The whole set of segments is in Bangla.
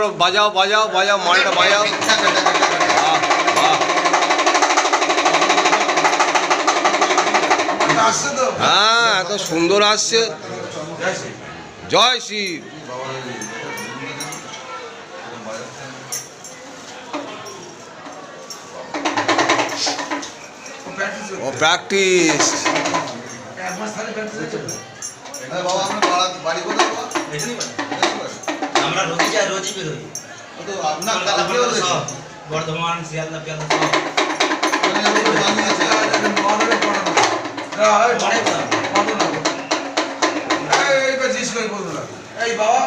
করো, বাজাও বাজাও বাজাও, মালটা বাজাও। হ্যাঁ, এত সুন্দর আসছে। জয় শিব। ও প্র্যাকটিস। আমরা রোজই বেরোই। বর্ধমান, শিয়ালদা, এই বাবা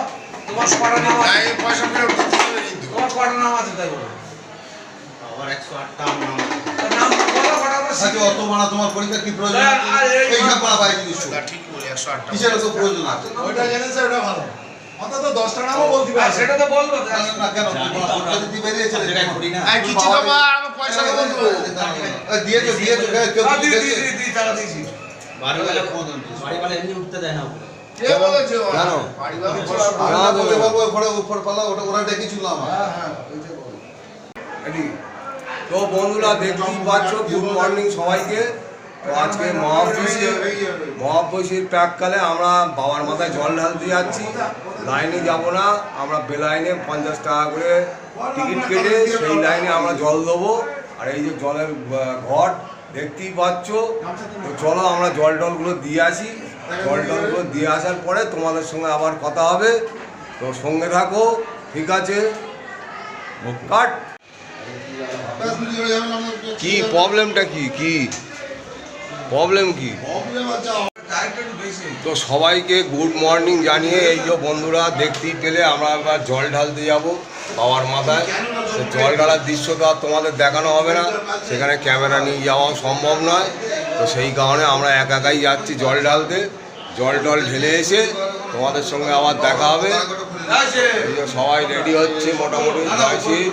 তোমার কটা নাম আছে? পয়সা ফেরত দিতে হবে কিন্তু। তোমার কটা নাম আছে তাই বলো? আমার 108টা নাম। নাম বলো কটা আমরা আচ্ছা, অত মানা তোমার পরীক্ষা কি প্রয়োজন? এইসব পাড়া বাইরে জিনিস ঠিক বলে 108টা। কিসের তো প্রয়োজন আছে? ওইটা জেনেছে, ওটা ভালো। অন্তত 10টা নামও বলতে পারো। সেটা তো বলবো না কেন পরীক্ষা দিতে বেরিয়েছে যেটা করি না। এই কিছু তো বা আমি পয়সা দেব তো। দিয়েছো কেউ দি টাকা দিয়েছি। বাড়িওয়ালা এমনি উঠতে দেয় না। কে বলেছে? কেন? বাড়িওয়ালা বলতে পারবো ঘরে উপর পালা ওরা ডেকেছিল আমার। হ্যাঁ ওইটা বলো। তো বন্ধুরা দেখতেই পাচ্ছ, গুড মর্নিং সবাইকে। তো আজকে মহাবৈশীর প্রাককালে আমরা বাবার মাথায় জল ঢালতে যাচ্ছি। লাইনে যাব না, আমরা বেলাইনে 50 টাকা করে টিকিট কেটে সেই লাইনে আমরা জল দেবো। আর এই যে জলের ঘট দেখতেই পাচ্ছ। তো চলো আমরা জল টলগুলো দিয়ে আসি। জল টলগুলো দিয়ে আসার পরে তোমাদের সঙ্গে আবার কথা হবে। তো সঙ্গে থাকো, ঠিক আছে? কাট। কি প্রবলেমটা কি প্রবলেম কি? তো সবাইকে গুড মর্নিং জানিয়ে এই যে বন্ধুরা দেখতেই পেলে আমরা এবার জল ঢালতে যাব বাবার মাথায়। তো জল ঢালার দৃশ্য তো আর তোমাদের দেখানো হবে না, সেখানে ক্যামেরা নিয়ে যাওয়া সম্ভব নয়। তো সেই কারণে আমরা একাই যাচ্ছি জল ঢালতে। জল টল ঢেলে এসে তোমাদের সঙ্গে আবার দেখা হবে। এই যে সবাই রেডি হচ্ছে মোটামুটি। জয় শিব,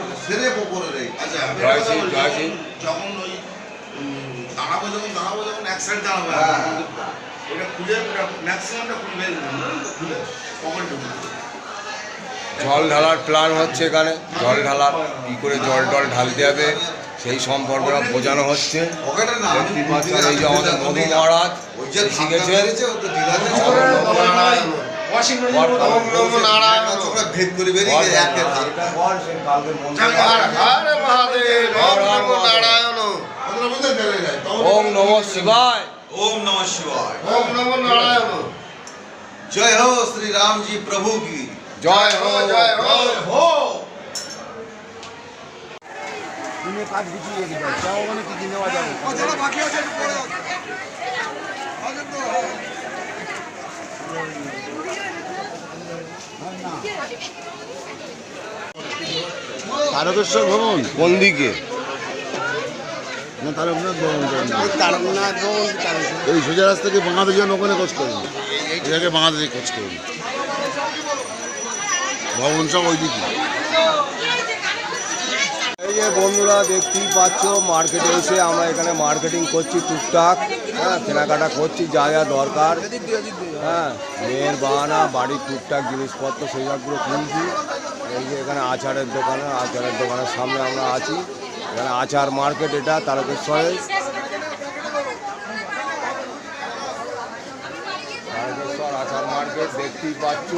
জয় শিব, জয় শিব। যখন ওই দাঁড়াবো যখন এক সাইড দাঁড়াবো, ওটা খুলে ম্যাক্সিমামটা খুলবে, খুলে পকেটে জল ঢালার প্ল্যান হচ্ছে এখানে। জল ঢালার কী করে জল টল ঢালতে হবে সেই সম্পর্কে বোঝানো হচ্ছে। দেখতে পাচ্ছেন এই যে আমাদের মধু মহারাজ শিখেছেন। ভেদ করে বেরিয়ে ওম নমঃ শিবায়। ओम नमः शिवाय। ओम नमो नारायण। जय हो श्री राम जी प्रभु की জয় হো, जय हो हो। তুমি কাজ গুছিয়ে দিবে, চাও মানে কি নেওয়া যাবে? চলো বাকি আছে একটু পরে তারকেশ্বর ভ্রমণ কোন দিকে? না তারকনাথ ভ্রমণ করেন, এই সোজা রাস্তা থেকে বাংলাদেশ যান, ওখানে খোঁজ করুন। এটাকে বাংলাদেশে খোঁজ করুন, ভবন সব ওই দিকে। এই যে বন্ধুরা দেখতেই পাচ্ছ, মার্কেটে এসে আমরা এখানে মার্কেটিং করছি টুকটাক। হ্যাঁ, কেনাকাটা করছি যা যা দরকার। হ্যাঁ, মেয়ের বাহানা, বাড়ির টুকটাক জিনিসপত্র সেই সবগুলো কিনছি। এই যে এখানে আচারের দোকানের সামনে আমরা আছি। এখানে আচার মার্কেট, এটা তারকেশ্বরের। তারকেশ্বর আচার মার্কেট দেখতেই পাচ্ছ।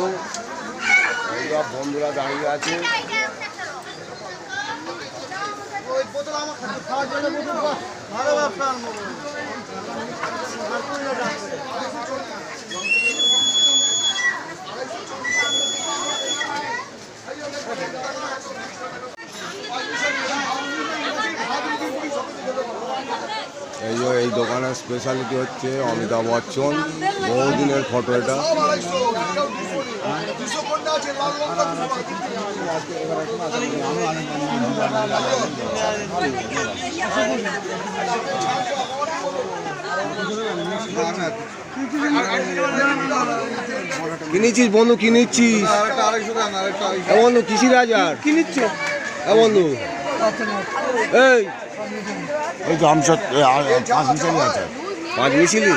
এই সব বন্ধুরা দাঁড়িয়ে আছে। এই যে এই দোকানের স্পেশালিটি হচ্ছে অমিতাভ বচ্চন, বহুদিনের ফটো এটা। কিনেছিস বন্ধু, কিনেছিস বন্ধু? কিসির আচার কিনিচ্ছ বন্ধু? এই এই তো আমসত 5 মিশালি আছে, 5 মিশালি।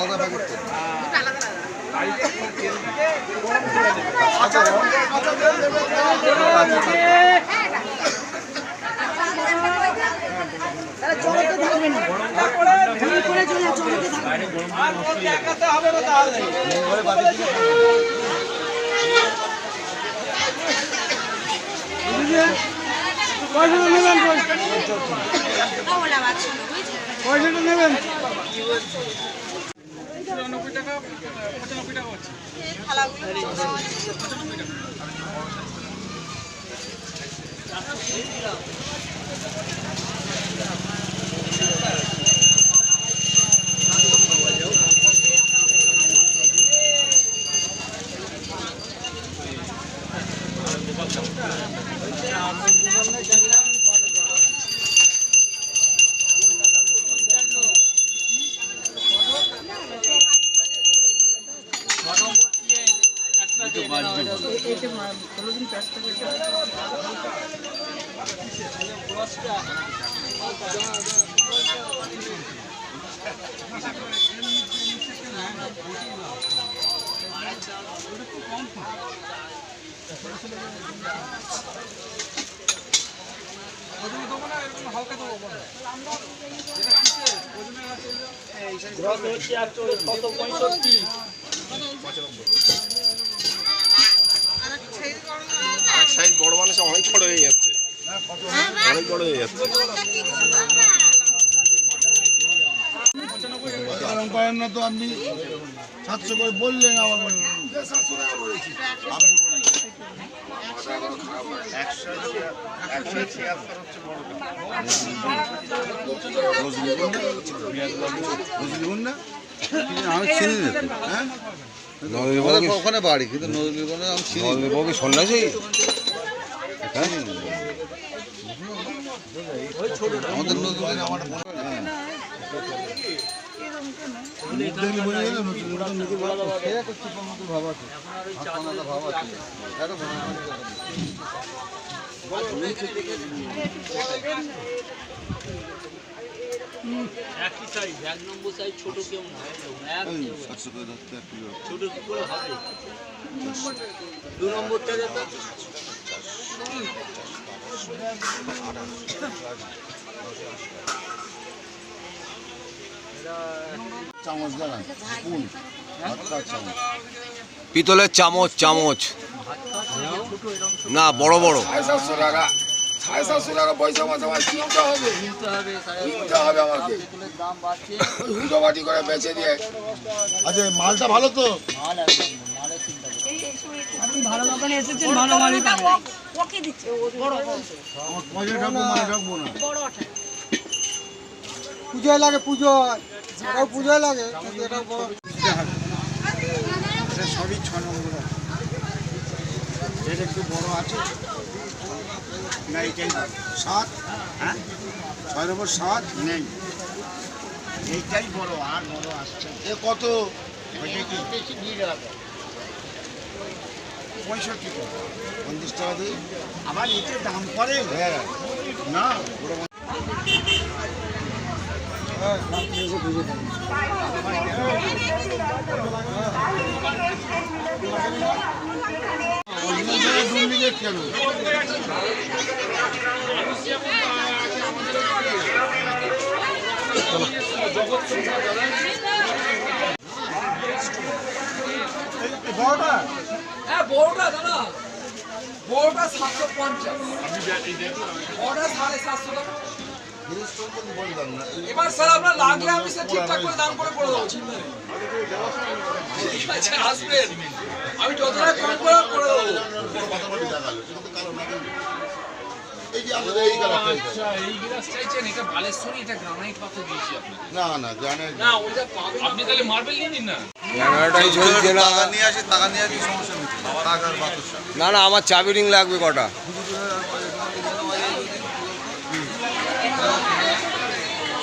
আলাদা প্যাকেট। পয়সাটা নেবেন সাইজ বড় মানুষ অনেক বড় হয়ে যাচ্ছে, অনেক বড় হয়ে যাচ্ছে। পারেন না তো আপনি 700 করে বললেন, আবার বললেন আপনি বললেন রজনীগন্ধা আমি চিনি না তো। হ্যাঁ ওখানে বাড়ি, কিন্তু নজরুলগঞ্জে আমি চিনি না। সন্ন্যাসী আমাদের নজরুলগঞ্জে আমার দেখলে বোঝা যায় না নজরুলগঞ্জ নদীর ভাব আছে, একটা চিপার মতো ভাব আছে, হাতখানাটা ভাব আছে। একই সাইজ, 1 নম্বর সাইজ, ছোট কেউ না, 700 করে ধরতে একটু ছোট কি করে হবে? 2 নম্বরটা যেটা চামচ দাঁড়ান, স্পুন, হাত খাওয়ার চামচ। পিতলের চামচ, চামচ না, বড় বড়। 750 টাকা, 750 টাকা পয়সা মাসে আমার কিনতে হবে, কিনতে হবে আমাকে। দাম বাড়ছে, হুটো বাটি করে বেচে দিয়ে আচ্ছা মালটা ভালো তো? মাল একদম মালের চিন্তা করো। আপনি ভালো দোকানে এসেছেন, ভালো মালই পাবেন। ওকে দিচ্ছে বড় আমার পয়সা ঢাকবো, মাল ঢাকবো না। বড়টা পুজোয় লাগে, পুজোয় এটাও পুজোয় লাগে, কিন্তু এটাও বড়। এটা সবই 6 নম্বর আছে। এটা একটু বড় আছে না, এইটাই 7, হ্যাঁ 6 নম্বর 7 নেই, এইটাই বড়, আর বড় আসছে। এ কত? ওইটা কি 65 টাকা, 50 টাকা দিই। আবার এতে দাম করে হ্যাঁ না। ডুপ্লিকেট কেন? হ্যাঁ বড়টা দাদা, বড়টা 750, বড়টা 750 টাকা। বললাম না, এবার স্যার আপনার লাগলে আমি স্যার ঠিকঠাক করে দাম করে দেবো, চিন্তা নেই। ঠিক আছে, আসবেন, আমি যতটা কম করে দেবো। এই যে আমাদের এই কালারটা। আচ্ছা, এই গ্লাস চাইছেন, এটা বালেশ্বরী, এটা গ্রানাইট পাথর দিয়েছি আপনাকে। না না জানেন না ওইটা পাবেন, আপনি তাহলে মার্বেল নিয়ে নিন না। ক্যামেরাটাই চলছে না। টাকা নিয়ে আসি, টাকা নিয়ে আসি, সমস্যা নেই। টাকার বাতাসা না না, আমার চাবি রিং লাগবে কটা।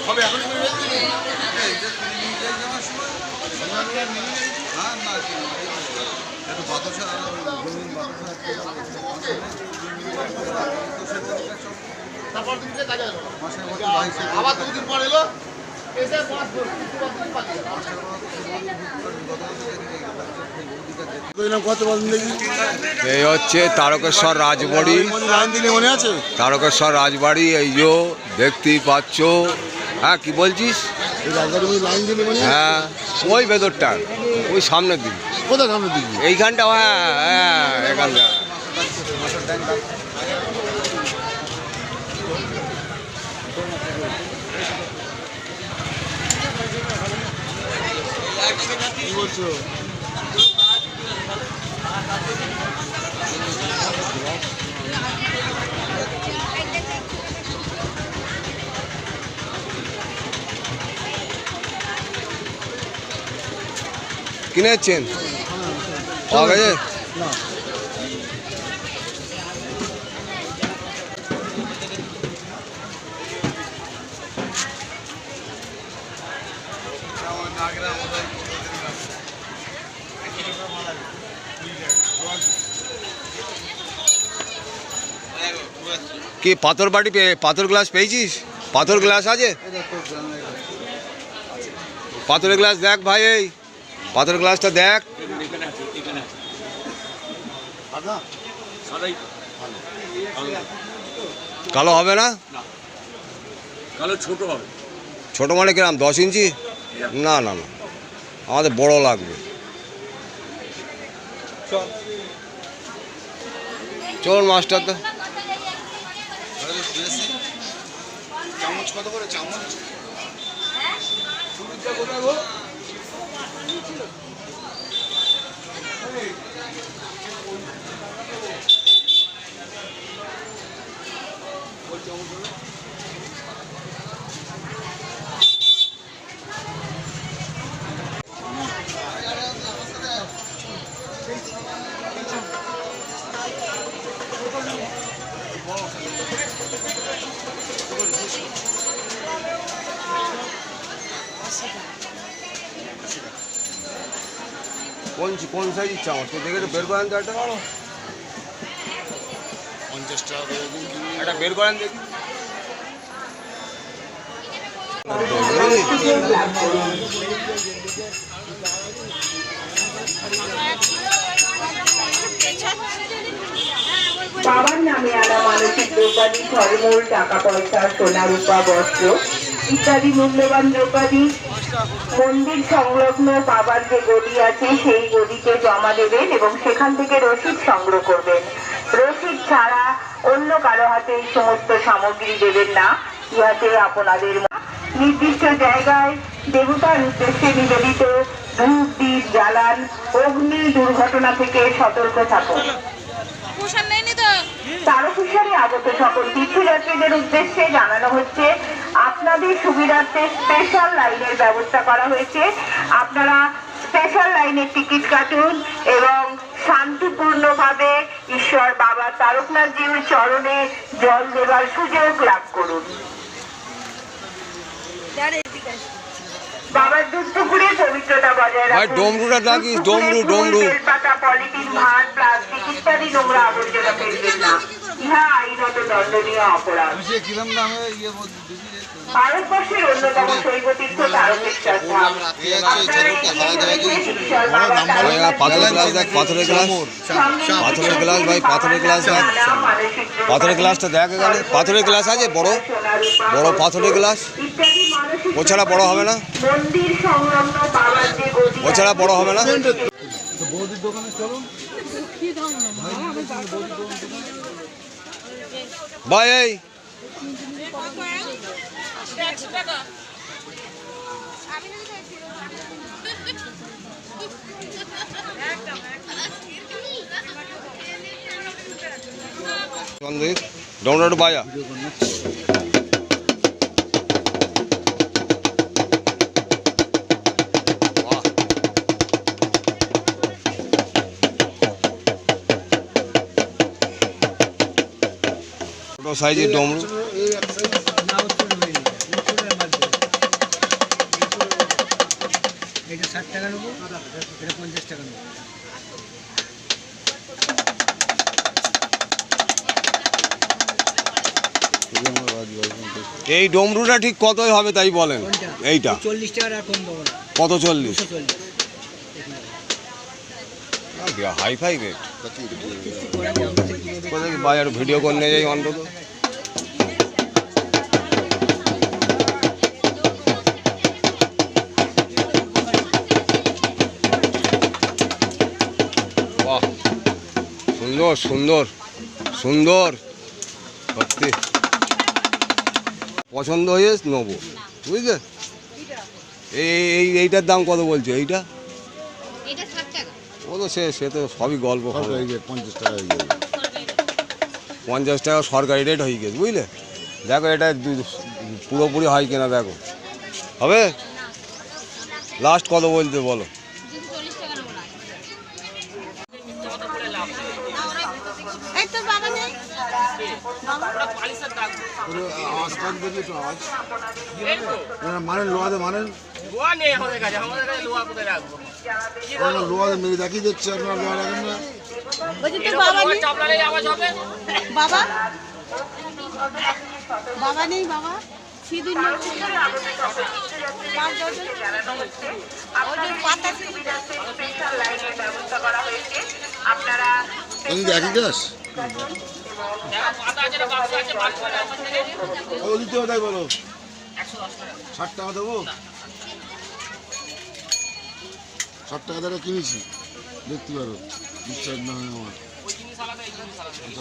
হবে এখন করে রেখে দিন। এই যে তুমি নিয়ে যাওয়ার সময় সন্ধ্যাবেলা নিয়ে হ্যাঁ না একটু বাতাসা, জমিন বাতাসা তারপর তুমি কাজে মাসের মধ্যে আবার 2 দিন পর এলো এসে 5 দিন কত বলুন দেখি এই হচ্ছে তারকেশ্বর রাজবাড়ি। লাইন দিলে মনে আছে? তারকেশ্বর রাজবাড়ি এই যে দেখতেই পাচ্ছ। হ্যাঁ কি বলছিস? এই রাজবাড়ি লাইন দিলে মনে আছে? হ্যাঁ ওই ভেতরটা, ওই সামনের দিকে, কোথায় সামনের দিকে? এইখানটা। হ্যাঁ হ্যাঁ এখানটা। কি বলছো? কিনেছেন? পাওয়া গেছে? কি পাথর বাটি পাথর গ্লাস পেয়েছিস? পাথর গ্লাস আছে? পাথরের গ্লাস দেখ ভাই, এই পাথরের গ্লাসটা দেখ। কালো হবে না? কালো ছোট হবে। ছোট মানে কিরম, 10 ইঞ্চি? না না না, আমাদের বড় লাগবে। চল মাস্টার তো। চামচ কত করে চামচ? কোন সাইজের চামচ তো দেখে বের করেন তো একটা। 50 টাকা করে দিন। একটা বের করেন দেখি। বাবার নামে আনা মানসিক দ্রব্যাদি, ফলমূল, টাকা পয়সা, সোনা রূপা, বস্ত্র ইত্যাদি মূল্যবান দ্রব্যাদি মন্দির সংলগ্ন বাবার যে গদি আছে সেই গদিতে জমা দেবেন এবং সেখান থেকে রসিদ সংগ্রহ করবেন। রসিদ ছাড়া অন্য কারো হাতে এই সমস্ত সামগ্রী দেবেন না। ইহাতে আপনাদের নির্দিষ্ট জায়গায় দেবতার উদ্দেশ্যে নিবেদিত ধূপ দ্বীপ জ্বালান। অগ্নি দুর্ঘটনা থেকে সতর্ক থাকুন। তারকেশ্বরে আগত সকল তীর্থযাত্রীদের উদ্দেশ্যে জানানো হচ্ছে, আপনাদের সুবিধার্থে স্পেশাল লাইনের ব্যবস্থা করা হয়েছে। আপনারা স্পেশাল লাইনের টিকিট কাটুন এবং শান্তিপূর্ণভাবে ঈশ্বর বাবা তারকনাথজির চরণে জল দেবার সুযোগ লাভ করুন। বাবার দুধ পুকুরে পবিত্রতা বজায় ভাই রাখুন। ডমরুটা ডাকিস, ডমরু ডমরু। পাতা, পলিথিন, ভাত, প্লাস্টিক ইত্যাদি নোংরা আবর্জনা ফেলবেন না। ইহা আইনত দণ্ডনীয় অপরাধ। কিরম দামে ইয়ে ভারতবর্ষের অন্যতম শৈবতীর্থ তারকেশ্বর ধাম। পাথরের গ্লাস দেখ, পাথরের গ্লাস, পাথরের গ্লাস ভাই, পাথরের গ্লাস দেখ, পাথরের গ্লাসটা দেখ এখানে। পাথরের গ্লাস আছে বড় বড় পাথরের গ্লাস, ও ছাড়া বড় হবে না, মন্দির সংলগ্ন বাবার যে গদি ও ছাড়া বড় হবে না। বৌদির দোকানে চলুন। ভাই এই ডমরু বায়া ছোট সাইজের ডমরু। এটা 60 টাকা নেবো, এটা 50 টাকা নেবো। এই ডমরুটা ঠিক কতই হবে তাই বলেন? এইটা 40 টাকা আর কম দেবো না। কত? 40। হাই ফাই রেট কোথায় বাজার ভিডিও করে নিয়ে যাই অন্তত। বাহ সুন্দর সুন্দর সুন্দর সত্যি পছন্দ হয়ে নেবো বুঝলে। এইটার দাম কত বলছো? এইটা ও তো সে তো সবই গল্প হবে। 50 টাকা হয়ে যাবে। 50 টাকা সরকারি রেট হয়ে গেছে বুঝলে। দেখো এটা পুরোপুরি হয় কিনা দেখো। হবে লাস্ট কত বলতে বলো? মানেন লোহাতে মানেন লোহাতে মেরে দেখিয়ে দিচ্ছে আপনার লোহা রাখেন না। বাবা বাবা নেই বাবা সিঁদুর একই গাছ ও দিতে হবে তাই বলো। 60 টাকা দেবো। 60 টাকা দ্বারা কিনেছি দেখতে পারো। বিশ্বাস না হয় আমার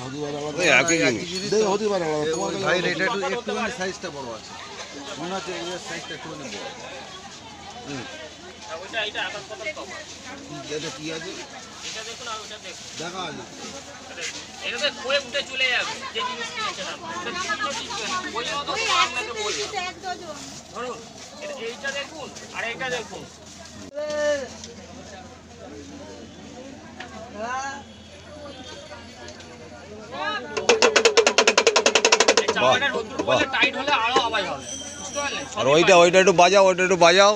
হতে পারে আলাদা। একই জিনিস হতে পারে আলাদা। তোমার ভাই এটা একটুখানি সাইজটা বড় আছে মনে হচ্ছে এই সাইজটা একটুখানি বড়। এটা কি আছে দেখা আছে আর ওইটা একটু বাজাও, ওইটা একটু বাজাও,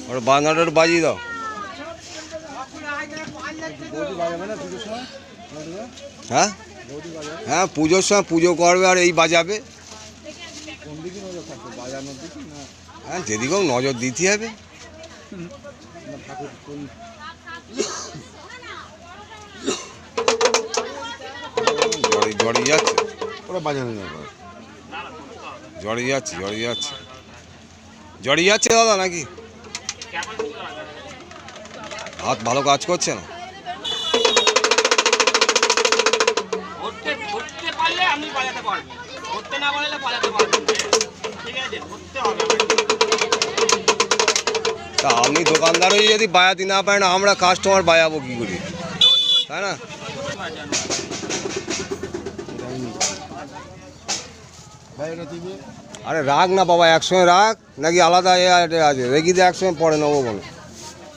ওটা বাজনাটা একটু বাজিয়ে দাও। হ্যাঁ হ্যাঁ পুজোর সময় পুজো করবে আর এই বাজাবে। হ্যাঁ যেদিকেও নজর দিতে হবে। জড়িয়ে যাচ্ছে ওরা বাজানো যাবে। জড়িয়ে যাচ্ছে জড়িয়ে যাচ্ছে জড়িয়ে যাচ্ছে দাদা নাকি হাত ভালো কাজ করছে না? তা আপনি দোকানদার হয়ে যদি বায়াতে না পারেন আমরা কাস্টমার বায়াবো কি করি, তাই না? আরে রাখ না বাবা, একসঙ্গে রাখ নাকি আলাদা আছে রেখে দিয়ে একসঙ্গে পরে নেবো বলো,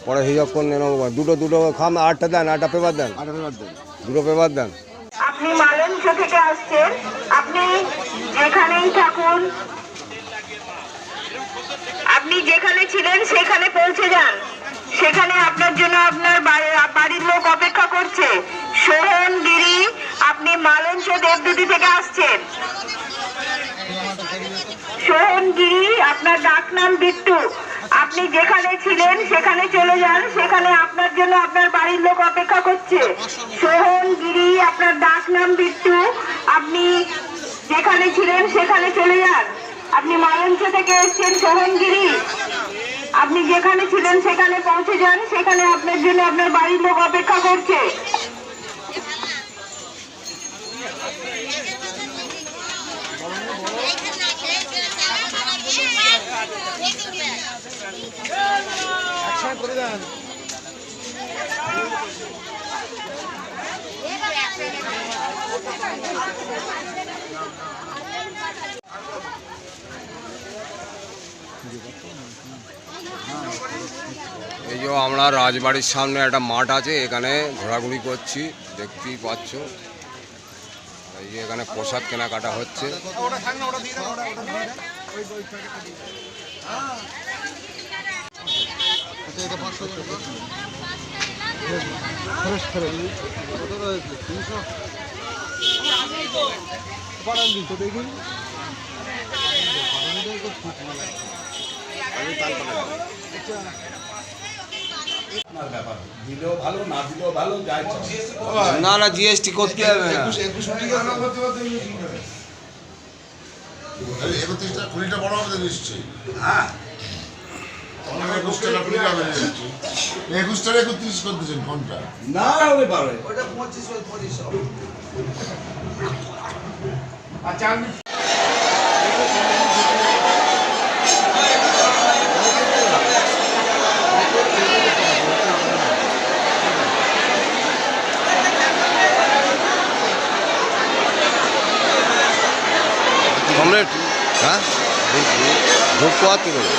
পরে হিসাব করে নেবো। দুটো খাম 8টা দেন, 8টা পেপার দেন, 2টো পেপার দেন। আপনি মালঞ্চ থেকে আসছেন, আপনি যেখানেই থাকুন, আপনি যেখানে ছিলেন সেখানে পৌঁছে যান। সেখানে আপনার জন্য আপনার বাড়ির লোক অপেক্ষা করছে। সোহন গিরি, আপনি মালঞ্চ দেবদুতি থেকে আসছেন। সোহন গিরি, আপনার ডাক নাম বিট্টু। আপনি যেখানে ছিলেন সেখানে চলে যান, সেখানে আপনার জন্য আপনার বাড়ির লোক অপেক্ষা করছে। সোহন গিরি, আপনার ডাক নাম বিট্টু। আপনি যেখানে ছিলেন সেখানে চলে যান। আপনি মালঞ্চ থেকে এসেছেন সোহন গিরি, আপনি যেখানে ছিলেন সেখানে পৌঁছে যান। সেখানে আপনার জন্য আপনার বাড়ির লোক অপেক্ষা করছে। এই যে আমরা রাজবাড়ির সামনে একটা মাঠ আছে, এখানে ঘোরাঘুরি করছি, দেখতেই পাচ্ছ। এই যে এখানে প্রসাদ কেনাকাটা হচ্ছে। আপনার ব্যাপার দিলেও ভালো না দিলেও ভালো যাই না না জিএসটি করতে হবে না। 31টা 20টা বড় হবে নিশ্চয়ই। হ্যাঁ 21টা 20 হবে নিশ্চয়ই। 21টা 31 করতেছেন কোনটা? না হলে পারে ওটা 25 হবে। আচ্ছা আমি কমপ্লিট হ্যাঁ ঢুকবো আর কি করে?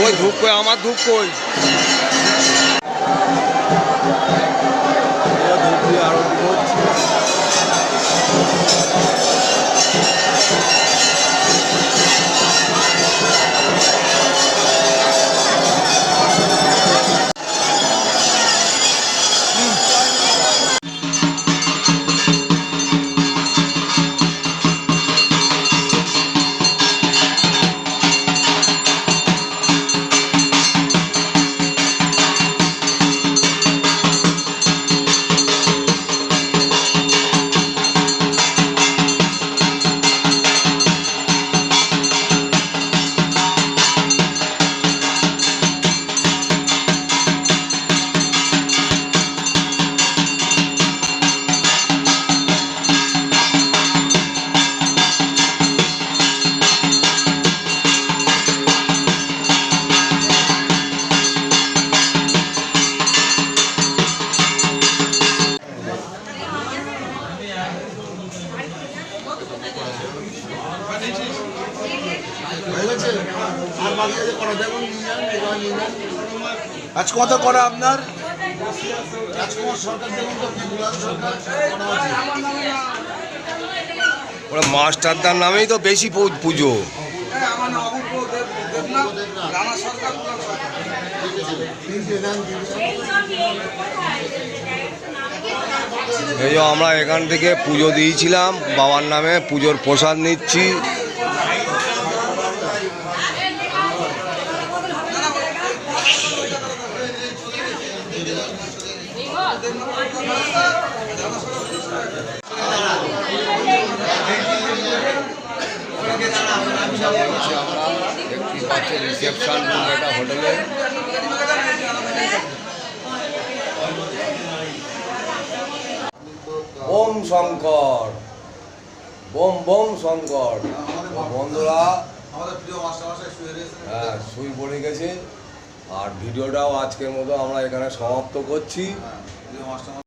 ওই ধূপ কই আমার ধূপ কই? আজ কত করা আপনার? রাজকুমার সরকার দেখুন তো কি বুলার সরকার করা আছে। ওরা মাস্টারদার নামেই তো বেশি পুজো। এই যে আমরা এখান থেকে পুজো দিয়েছিলাম বাবার নামে, পুজোর প্রসাদ নিচ্ছি। রিসেপশন রুম এটা হোটেলে। ওম শঙ্কর, বোম বোম শঙ্কর। বন্ধুরা হ্যাঁ শুই পড়ে গেছে। আর ভিডিওটাও আজকের মতো আমরা এখানে সমাপ্ত করছি।